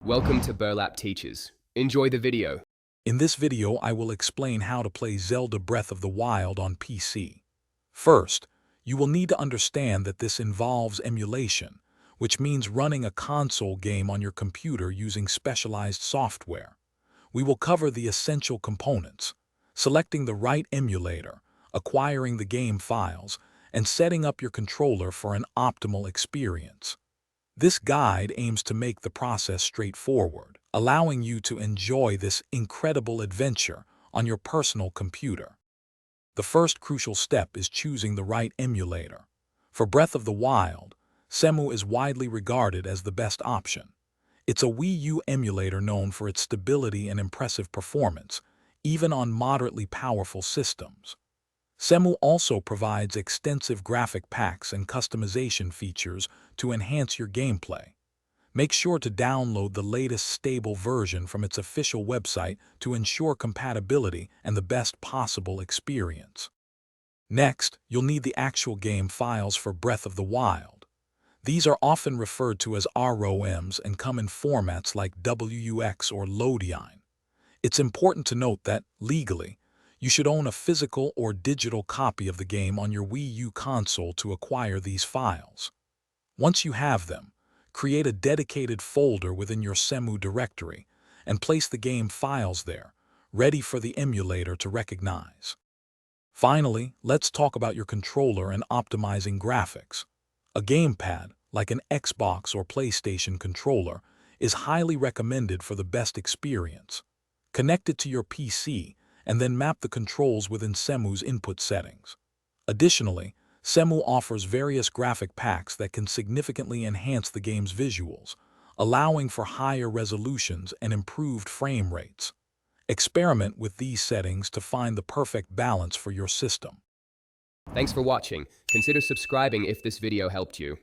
Welcome to Burlap Teachers. Enjoy the video. In this video, I will explain how to play Zelda Breath of the Wild on PC. First, you will need to understand that this involves emulation, which means running a console game on your computer using specialized software. We will cover the essential components, selecting the right emulator, acquiring the game files, and setting up your controller for an optimal experience. This guide aims to make the process straightforward, allowing you to enjoy this incredible adventure on your personal computer. The first crucial step is choosing the right emulator. For Breath of the Wild, Cemu is widely regarded as the best option. It's a Wii U emulator known for its stability and impressive performance, even on moderately powerful systems. Cemu also provides extensive graphic packs and customization features to enhance your gameplay. Make sure to download the latest stable version from its official website to ensure compatibility and the best possible experience. Next, you'll need the actual game files for Breath of the Wild. These are often referred to as ROMs and come in formats like WUX or Lodine. It's important to note that, legally, you should own a physical or digital copy of the game on your Wii U console to acquire these files. Once you have them, create a dedicated folder within your Cemu directory and place the game files there, ready for the emulator to recognize. Finally, let's talk about your controller and optimizing graphics. A gamepad, like an Xbox or PlayStation controller, is highly recommended for the best experience. Connect it to your PC and then map the controls within Cemu's input settings. Additionally, Cemu offers various graphic packs that can significantly enhance the game's visuals, allowing for higher resolutions and improved frame rates. Experiment with these settings to find the perfect balance for your system. Thanks for watching. Consider subscribing if this video helped you.